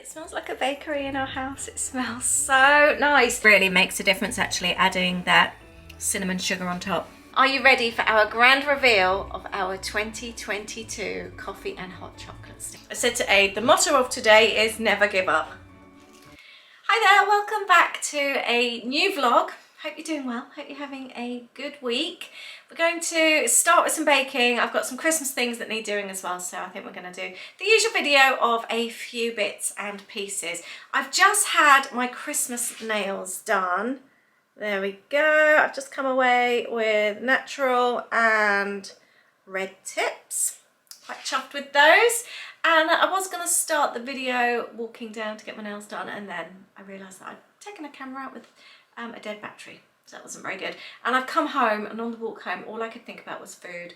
It smells like a bakery in our house. It smells so nice. Really makes a difference actually adding that cinnamon sugar on top. Are you ready for our grand reveal of our 2022 coffee and hot chocolates? I said to Aid, the motto of today is never give up. Hi there, welcome back to a new vlog. Hope you're doing well, hope you're having a good week. We're going to start with some baking. I've got some Christmas things that need doing as well, so I think we're going to do the usual video of a few bits and pieces. I've just had my Christmas nails done. There we go. I've just come away with natural and red tips. Quite chuffed with those. And I was going to start the video walking down to get my nails done, and then I realised that I'd taken a camera out with a dead battery, so that wasn't very good. And I've come home, and on the walk home all I could think about was food.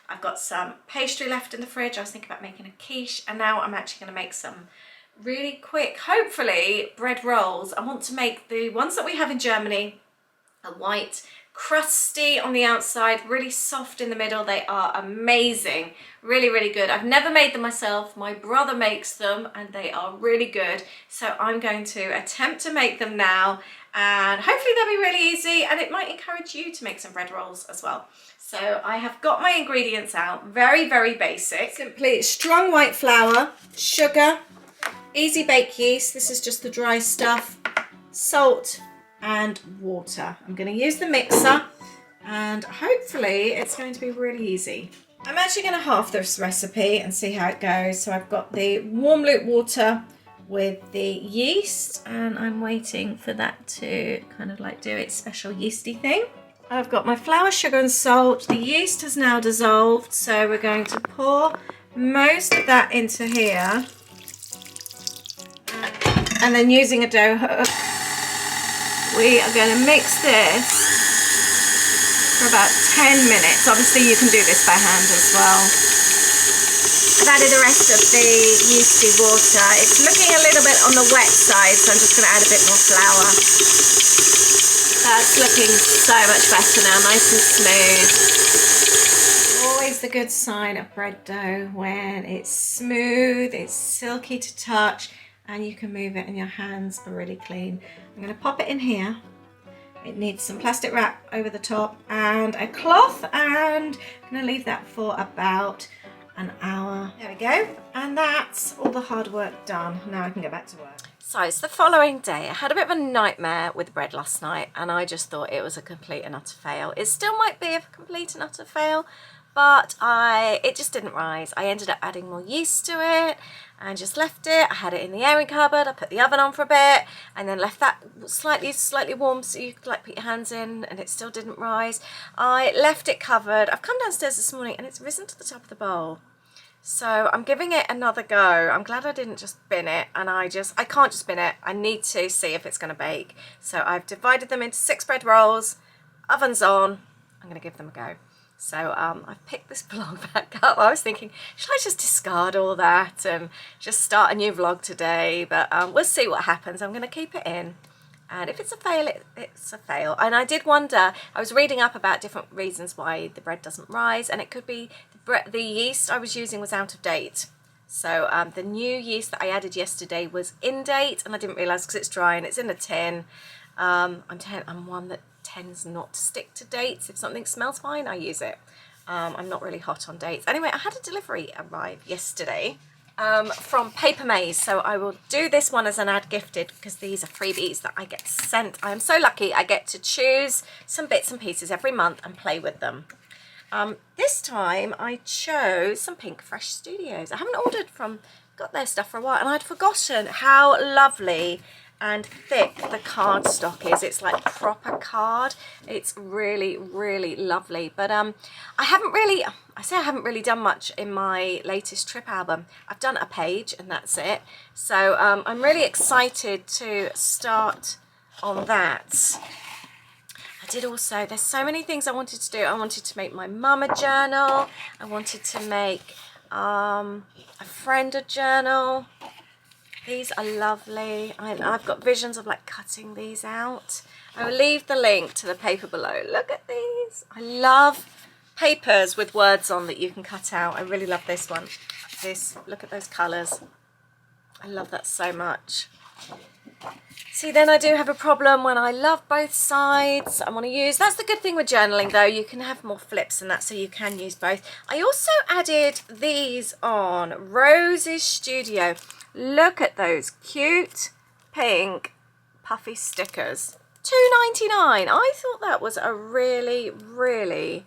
I've got some pastry left in the fridge. I was thinking about making a quiche, and now I'm actually going to make some really quick, hopefully, bread rolls. I want to make the ones that we have in Germany, a white, crusty on the outside, really soft in the middle. They are amazing, really, really good. I've never made them myself. My brother makes them and they are really good. So I'm going to attempt to make them now, and hopefully they'll be really easy, and it might encourage you to make some bread rolls as well. So I have got my ingredients out, very, very basic. Simply strong white flour, sugar, easy bake yeast, this is just the dry stuff, salt, and water. I'm going to use the mixer, and hopefully it's going to be really easy. I'm actually going to half this recipe and see how it goes. So I've got the warm loop water with the yeast, and I'm waiting for that to kind of like do its special yeasty thing. I've got my flour, sugar and salt. The yeast has now dissolved, so we're going to pour most of that into here, and then using a dough hook, we are going to mix this for about 10 minutes. Obviously you can do this by hand as well. I've added the rest of the yeasty water. It's looking a little bit on the wet side, so I'm just going to add a bit more flour. That's looking so much better now, nice and smooth. Always the good sign of bread dough when it's smooth, it's silky to touch, and you can move it and your hands are really clean. I'm going to pop it in here. It needs some plastic wrap over the top and a cloth, and I'm going to leave that for about an hour. There we go, and that's all the hard work done. Now I can go back to work. So it's the following day. I had a bit of a nightmare with bread last night, and I just thought it was a complete and utter fail. It still might be a complete and utter fail, but it just didn't rise. I ended up adding more yeast to it and just left it. I had it in the airing cupboard. I put the oven on for a bit and then left that slightly warm so you could like put your hands in, and it still didn't rise. I left it covered. I've come downstairs this morning and it's risen to the top of the bowl. So I'm giving it another go. I'm glad I didn't just bin it, and I can't just bin it. I need to see if it's going to bake. So I've divided them into 6 bread rolls, oven's on. I'm going to give them a go. So I've picked this vlog back up. I was thinking, should I just discard all that and just start a new vlog today? But we'll see what happens. I'm going to keep it in. And if it's a fail, it's a fail. And I did wonder, I was reading up about different reasons why the bread doesn't rise. And it could be the yeast I was using was out of date. So the new yeast that I added yesterday was in date. And I didn't realise because it's dry and it's in a tin. I'm one that tends not to stick to dates. If something smells fine, I use it. I'm not really hot on dates. Anyway, I had a delivery arrive yesterday from Papermaxe, so I will do this one as an ad gifted because these are freebies that I get sent. I am so lucky. I get to choose some bits and pieces every month and play with them. This time I chose some Pink Fresh Studios. I haven't got their stuff for a while, and I'd forgotten how lovely and thick the cardstock is. It's like proper card. It's really, really lovely. But I haven't really done much in my latest trip album. I've done a page and that's it. So I'm really excited to start on that. I did also, there's so many things I wanted to do. I wanted to make my mum a journal. I wanted to make a friend a journal. These are lovely. I've got visions of like cutting these out. I will leave the link to the paper below. Look at these. I love papers with words on that you can cut out. I really love this one. Look at those colours. I love that so much. See, then I do have a problem when I love both sides. I want to use, that's the good thing with journaling though, you can have more flips and that, so you can use both. I also added these on Rose's Studio. Look at those cute pink puffy stickers. $2.99. I thought that was a really, really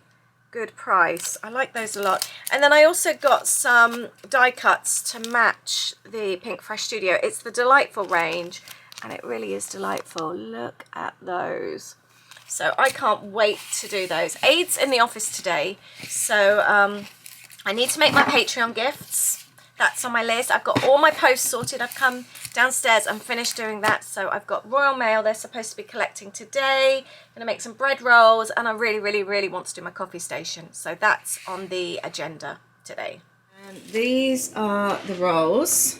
good price. I like those a lot. And then I also got some die cuts to match the Pink Fresh Studio. It's the Delightful range, and it really is delightful. Look at those. So I can't wait to do those. Aid's in the office today, so I need to make my Patreon gifts. That's on my list. I've got all my posts sorted. I've come downstairs and finished doing that. So I've got Royal Mail they're supposed to be collecting today. I'm going to make some bread rolls, and I really, really, really want to do my coffee station. So that's on the agenda today. And these are the rolls.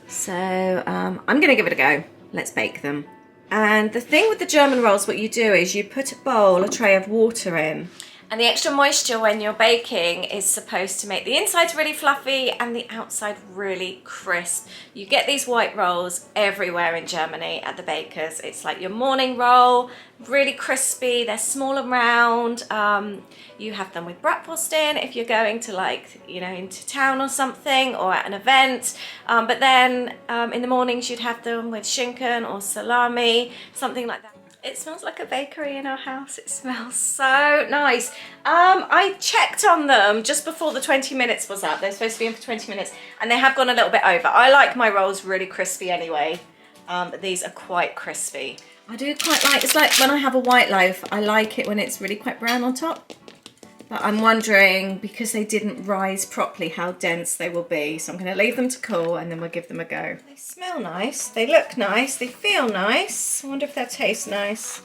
So I'm going to give it a go. Let's bake them. And the thing with the German rolls, what you do is you put a bowl, a tray of water in. And the extra moisture when you're baking is supposed to make the insides really fluffy and the outside really crisp. You get these white rolls everywhere in Germany at the bakers. It's like your morning roll, really crispy. They're small and round. You have them with bratwurst in if you're going to, like, you know, into town or something, or at an event. But then in the mornings you'd have them with schinken or salami, something like that. It smells like a bakery in our house. It smells so nice. I checked on them just before the 20 minutes was up. They're supposed to be in for 20 minutes, and they have gone a little bit over. I like my rolls really crispy anyway, but these are quite crispy. I do quite like, it's like when I have a white loaf, I like it when it's really quite brown on top. But I'm wondering, because they didn't rise properly, how dense they will be. So I'm going to leave them to cool, and then we'll give them a go. They smell nice. They look nice. They feel nice. I wonder if they'll taste nice.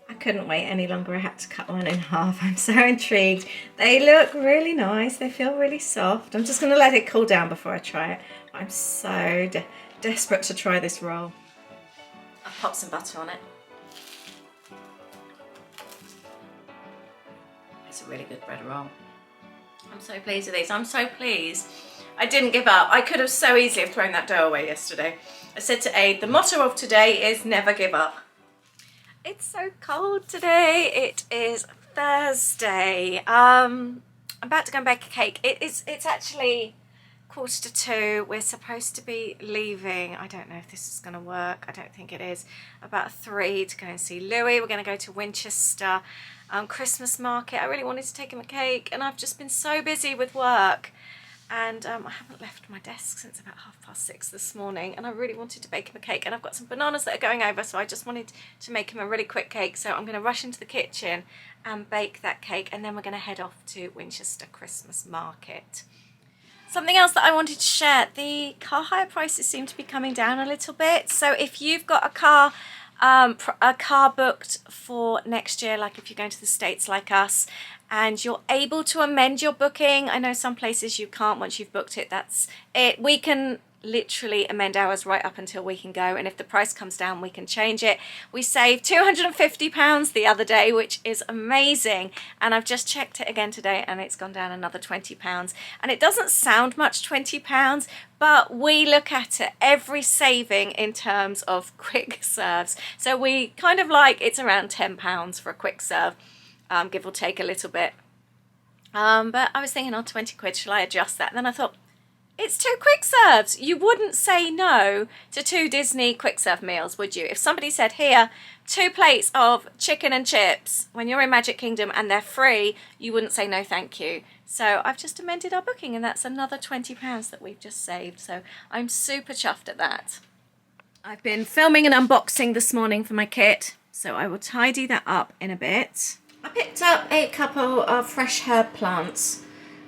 I couldn't wait any longer. I had to cut one in half. I'm so intrigued. They look really nice. They feel really soft. I'm just going to let it cool down before I try it. I'm so desperate to try this roll. I've popped some butter on it. It's a really good bread roll. I'm so pleased with these. I'm so pleased. I didn't give up. I could have so easily have thrown that dough away yesterday. I said to Aid, the motto of today is never give up. It's so cold today. It is Thursday. I'm about to go and bake a cake. It's actually 1:45. We're supposed to be leaving. I don't know if this is going to work. I don't think it is. About 3 to go and see Louis. We're going to go to Winchester Christmas market. I really wanted to take him a cake, and I've just been so busy with work, and I haven't left my desk since about 6:30 this morning, and I really wanted to bake him a cake, and I've got some bananas that are going over, so I just wanted to make him a really quick cake. So I'm going to rush into the kitchen and bake that cake, and then we're going to head off to Winchester Christmas market. Something else that I wanted to share, the car hire prices seem to be coming down a little bit. So if you've got a car booked for next year, like if you're going to the States like us, and you're able to amend your booking, I know some places you can't once you've booked it, that's it. We can literally amend ours right up until we can go, and if the price comes down we can change it. We saved £250 the other day, which is amazing, and I've just checked it again today and it's gone down another £20, and it doesn't sound much, £20, but we look at it, every saving in terms of quick serves, so we kind of like, it's around £10 for a quick serve, give or take a little bit, but I was thinking, oh, 20 quid, shall I adjust that? And then I thought, it's 2 quick serves. You wouldn't say no to 2 Disney quick serve meals, would you? If somebody said, here, 2 plates of chicken and chips when you're in Magic Kingdom and they're free, you wouldn't say no thank you. So I've just amended our booking, and that's another £20 that we've just saved. So I'm super chuffed at that. I've been filming an unboxing this morning for my kit, so I will tidy that up in a bit. I picked up a couple of fresh herb plants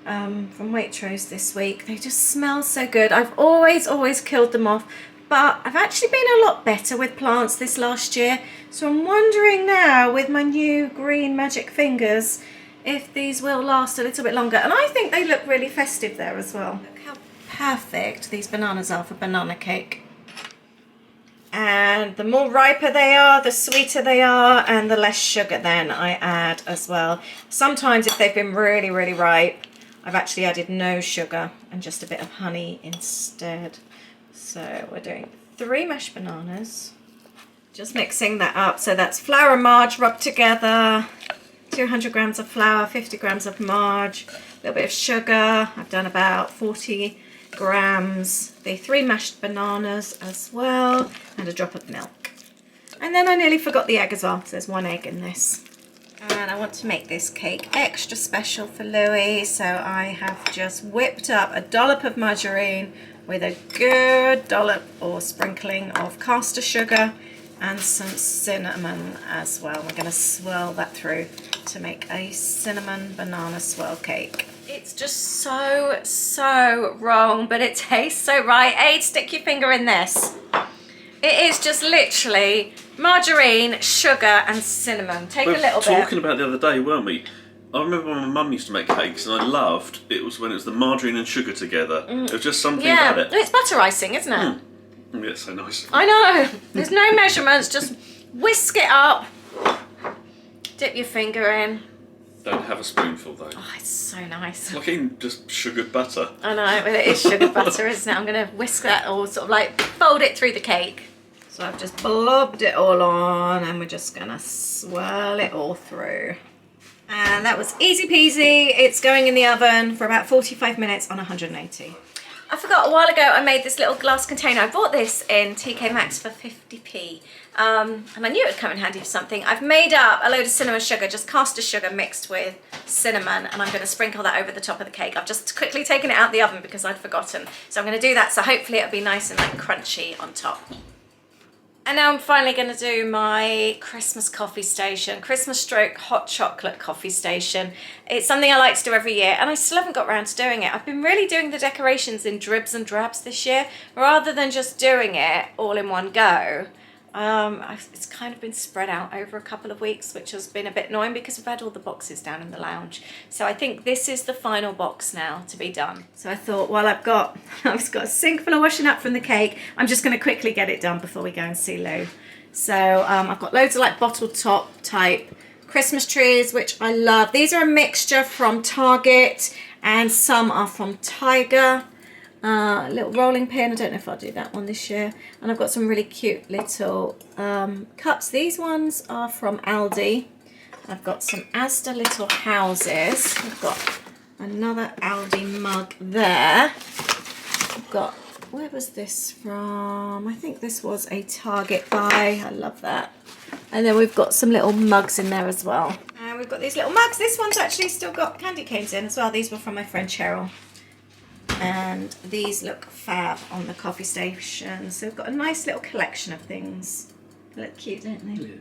from Waitrose this week. They just smell so good. I've always killed them off, but I've actually been a lot better with plants this last year, so I'm wondering now with my new green magic fingers if these will last a little bit longer. And I think they look really festive there as well. Look how perfect these bananas are for banana cake. And the more riper they are, the sweeter they are, and the less sugar then I add as well. Sometimes if they've been really ripe, I've actually added no sugar and just a bit of honey instead. So we're doing 3 mashed bananas. Just mixing that up. So that's flour and marge rubbed together. 200 grams of flour, 50 grams of marge, a little bit of sugar. I've done about 40 grams. The 3 mashed bananas as well, and a drop of milk. And then I nearly forgot the egg as well, so there's 1 egg in this. And I want to make this cake extra special for Louis, so I have just whipped up a dollop of margarine with a good dollop or sprinkling of caster sugar and some cinnamon as well. We're going to swirl that through to make a cinnamon banana swirl cake. It's just so wrong, but it tastes so right. Aid, stick your finger in this. It is just literally margarine, sugar and cinnamon. Take a little bit. We were talking about the other day, weren't we? I remember when my mum used to make cakes and I loved it was when it was the margarine and sugar together. It was just something about it. It's butter icing, isn't it? Yeah, it's so nice. I know. There's no measurements, just whisk it up. Dip your finger in. Don't have a spoonful though. Oh, it's so nice. It's like eating just sugared butter. I know, but it is sugar butter, isn't it? I'm going to whisk that or sort of like fold it through the cake. So I've just blobbed it all on and we're just going to swirl it all through. And that was easy peasy. It's going in the oven for about 45 minutes on 180. I forgot a while ago I made this little glass container. I bought this in TK Maxx for 50p. And I knew it would come in handy for something. I've made up a load of cinnamon sugar, just caster sugar mixed with cinnamon, and I'm going to sprinkle that over the top of the cake. I've just quickly taken it out of the oven because I'd forgotten. So I'm going to do that, so hopefully it'll be nice and like crunchy on top. And now I'm finally going to do my Christmas coffee station, Christmas stroke hot chocolate coffee station. It's something I like to do every year and I still haven't got around to doing it. I've been really doing the decorations in dribs and drabs this year rather than just doing it all in one go. It's kind of been spread out over a couple of weeks, which has been a bit annoying because we've had all the boxes down in the lounge. So I think this is the final box now to be done. So I thought, well, I've got a sink full of washing up from the cake. I'm just going to quickly get it done before we go and see Lou. So I've got loads of like bottle top type Christmas trees, which I love. These are a mixture from Target and some are from Tiger. A little rolling pin. I don't know if I'll do that one this year. And I've got some really cute little cups. These ones are from Aldi. I've got some Asda little houses. I've got another Aldi mug there. I've got, where was this from? I think this was a Target buy. I love that. And then we've got some little mugs in there as well. And we've got these little mugs. This one's actually still got candy canes in as well. These were from my friend Cheryl. And these look fab on the coffee station. So we've got a nice little collection of things. They look cute, don't they? Yeah.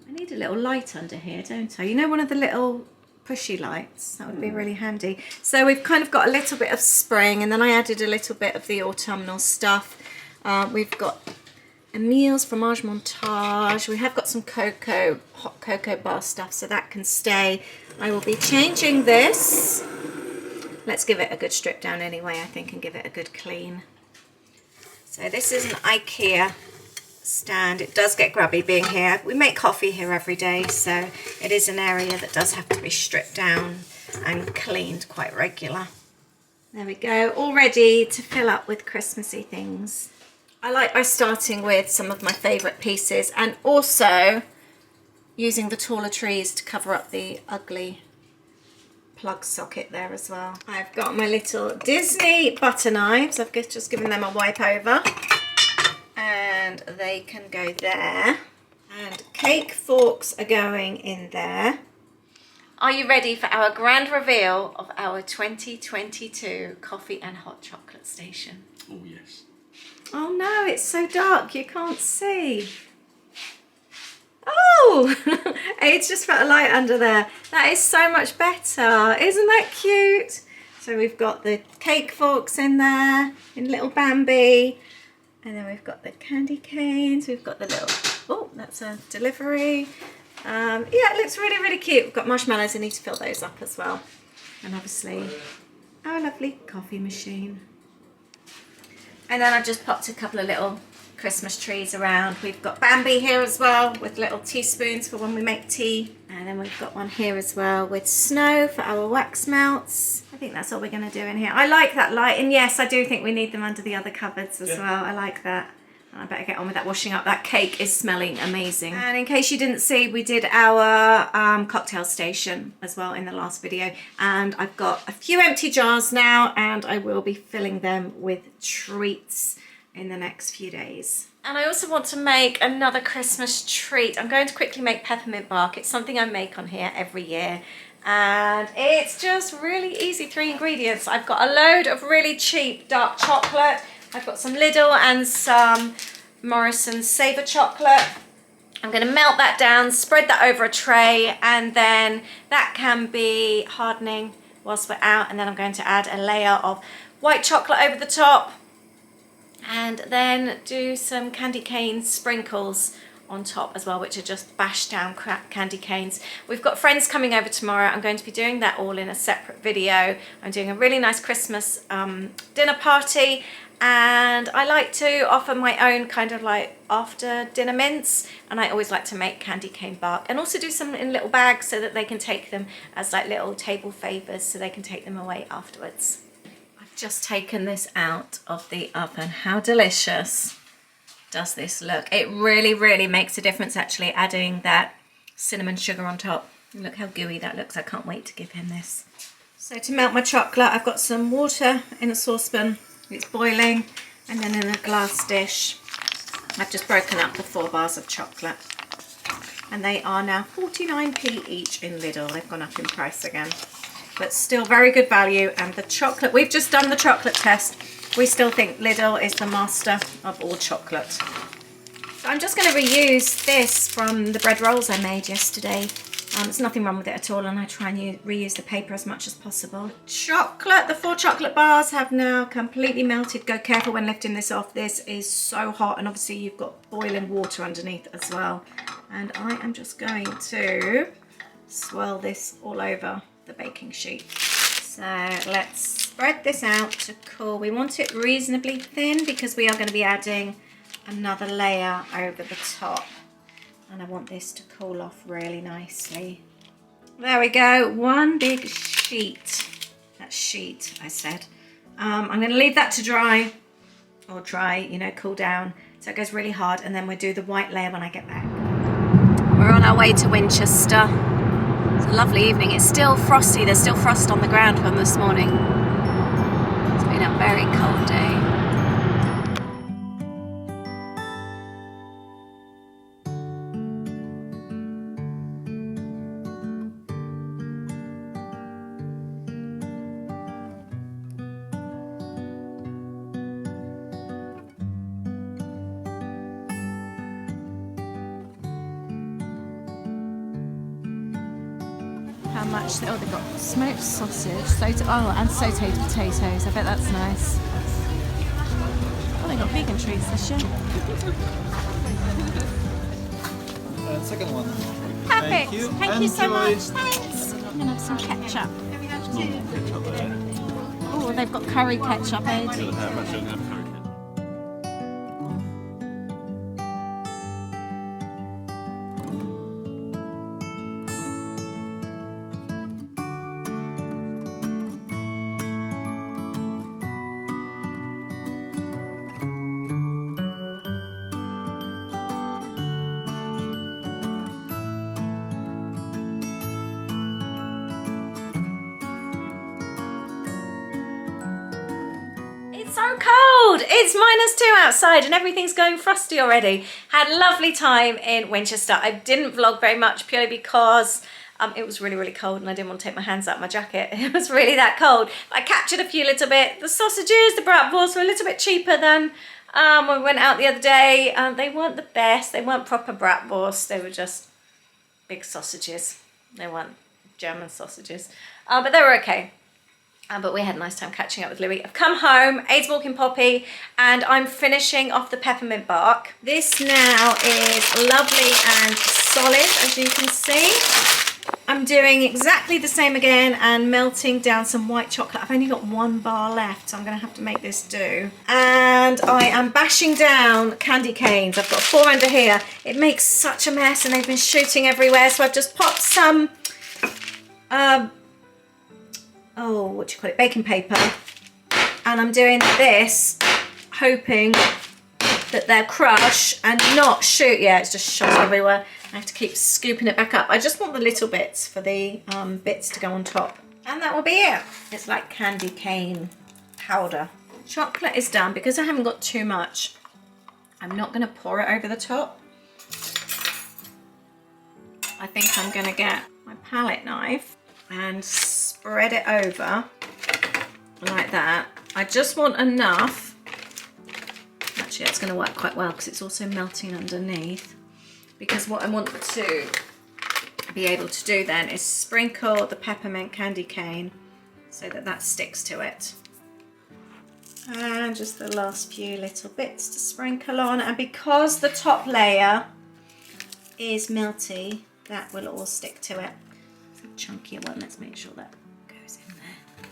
I need a little light under here, don't I? You know, one of the little pushy lights. That would be really handy. So we've kind of got a little bit of spring, and then I added a little bit of the autumnal stuff. We've got Emile's Fromage Montage. We have got some cocoa, hot cocoa bar stuff, so that can stay. I will be changing this. Let's give it a good strip down anyway, I think, and give it a good clean. So this is an IKEA stand. It does get grubby being here. We make coffee here every day, so it is an area that does have to be stripped down and cleaned quite regular. There we go, all ready to fill up with Christmassy things. I like by starting with some of my favourite pieces and also using the taller trees to cover up the ugly plug socket there as well. I've got my little Disney butter knives. I've just given them a wipe over and they can go there. And cake forks are going in there. Are you ready for our grand reveal of our 2022 coffee and hot chocolate station? Oh yes. Oh no, it's so dark you can't see. Oh, it's just put a light under there. That is so much better. Isn't that cute? So we've got the cake forks in there, in little Bambi. And then we've got the candy canes. We've got the little, oh, that's a delivery. Yeah, it looks really, really cute. We've got marshmallows. I need to fill those up as well. And obviously, our lovely coffee machine. And then I've just popped a couple of little Christmas trees around. We've got Bambi here as well with little teaspoons for when we make tea. And then we've got one here as well with snow for our wax melts. I think that's all we're going to do in here. I like that light, and yes, I do think we need them under the other cupboards as well. I like that. I better get on with that washing up. That cake is smelling amazing. And in case you didn't see, we did our cocktail station as well in the last video. And I've got a few empty jars now, and I will be filling them with treats in the next few days. And I also want to make another Christmas treat. I'm going to quickly make peppermint bark. It's something I make on here every year. And it's just really easy, 3 ingredients. I've got a load of really cheap dark chocolate. I've got some Lidl and some Morrison's Savour chocolate. I'm going to melt that down, spread that over a tray, and then that can be hardening whilst we're out. And then I'm going to add a layer of white chocolate over the top, and then do some candy cane sprinkles on top as well, which are just bashed down candy canes. We've got friends coming over tomorrow. I'm going to be doing that all in a separate video. I'm doing a really nice Christmas dinner party, and I like to offer my own kind of like after dinner mints, and I always like to make candy cane bark and also do some in little bags so that they can take them as like little table favors, so they can take them away afterwards. I've just taken this out of the oven. How delicious does this look? It really makes a difference actually, adding that cinnamon sugar on top. Look how gooey that looks. I can't wait to give him this. So to melt my chocolate, I've got some water in a saucepan. It's boiling, and then in a glass dish I've just broken up the 4 bars of chocolate, and they are now 49p each in Lidl. They've gone up in price again, but still very good value. And the chocolate, we've just done the chocolate test. We still think Lidl is the master of all chocolate. So I'm just going to reuse this from the bread rolls I made yesterday. There's nothing wrong with it at all, and I try and reuse the paper as much as possible. Chocolate, the 4 chocolate bars have now completely melted. Go careful when lifting this off. This is so hot, and obviously you've got boiling water underneath as well. And I am just going to swirl this all over the baking sheet. So let's spread this out to cool. We want it reasonably thin because we are going to be adding another layer over the top. And I want this to cool off really nicely. There we go, 1 big sheet. That's sheet, I said. I'm going to leave that to dry, or dry, you know, cool down, so it goes really hard, and then we'll do the white layer when I get back. We're on our way to Winchester. It's a lovely evening. It's still frosty. There's still frost on the ground from this morning. It's been a very cold day. How much? Oh, they've got smoked sausage, and sauteed potatoes. I bet that's nice. Oh, they got vegan treats this year. Second one. Perfect. Thank you so Enjoy. much. Thanks. I'm gonna have some ketchup. Oh, they've got curry ketchup, Ed. So cold. It's -2 outside and everything's going frosty already. Had a lovely time in Winchester. I didn't vlog very much purely because it was really cold and I didn't want to take my hands out of my jacket. It was really that cold. I captured a few little bit. The sausages, the bratwurst were a little bit cheaper than when we went out the other day. They weren't the best. They weren't proper bratwurst. They were just big sausages. They weren't German sausages. But they were okay. But we had a nice time catching up with Louis. I've come home, Aid's walking Poppy, and I'm finishing off the peppermint bark. This now is lovely and solid, as you can see. I'm doing exactly the same again and melting down some white chocolate. I've only got 1 bar left, so I'm going to have to make this do. And I am bashing down candy canes. I've got 4 under here. It makes such a mess and they've been shooting everywhere, so I've just popped some what do you call it, baking paper, and I'm doing this hoping that they'll crush and not shoot. Yeah, it's just shot everywhere. I have to keep scooping it back up. I just want the little bits for the bits to go on top. And that will be it. It's like candy cane powder. Chocolate is done. Because I haven't got too much, I'm not going to pour it over the top. I think I'm going to get my palette knife and spread it over like that. I just want enough. Actually, it's going to work quite well because it's also melting underneath. Because what I want to be able to do then is sprinkle the peppermint candy cane so that that sticks to it. And just the last few little bits to sprinkle on. And because the top layer is melty, that will all stick to it. It's a chunkier one. Let's make sure that goes in there.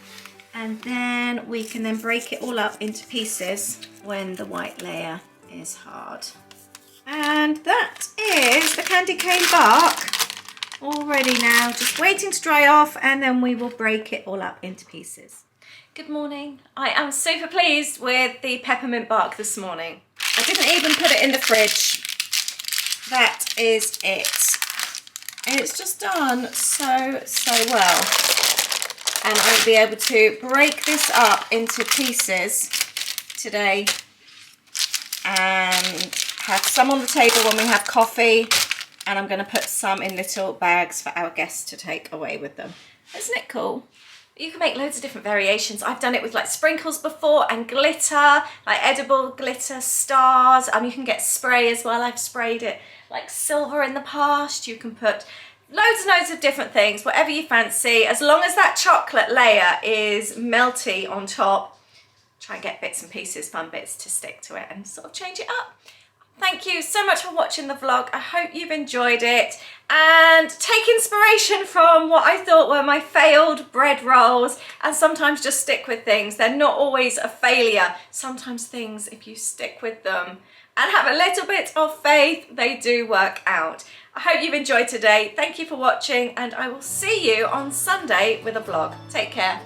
And then we can then break it all up into pieces when the white layer is hard. And that is the candy cane bark all ready now, just waiting to dry off, and then we will break it all up into pieces. Good morning. I am super pleased with the peppermint bark this morning. I didn't even put it in the fridge. That is it. It's just done so well. And I'll be able to break this up into pieces today and have some on the table when we have coffee, and I'm going to put some in little bags for our guests to take away with them. Isn't it cool? You can make loads of different variations. I've done it with like sprinkles before and glitter, like edible glitter stars. You can get spray as well. I've sprayed it like silver in the past. You can put loads and loads of different things, whatever you fancy, as long as that chocolate layer is melty on top. Try and get bits and pieces, fun bits to stick to it and sort of change it up. Thank you so much for watching the vlog. I hope you've enjoyed it and take inspiration from what I thought were my failed bread rolls, and sometimes just stick with things. They're not always a failure. Sometimes things, if you stick with them and have a little bit of faith, they do work out. I hope you've enjoyed today. Thank you for watching, and I will see you on Sunday with a vlog. Take care.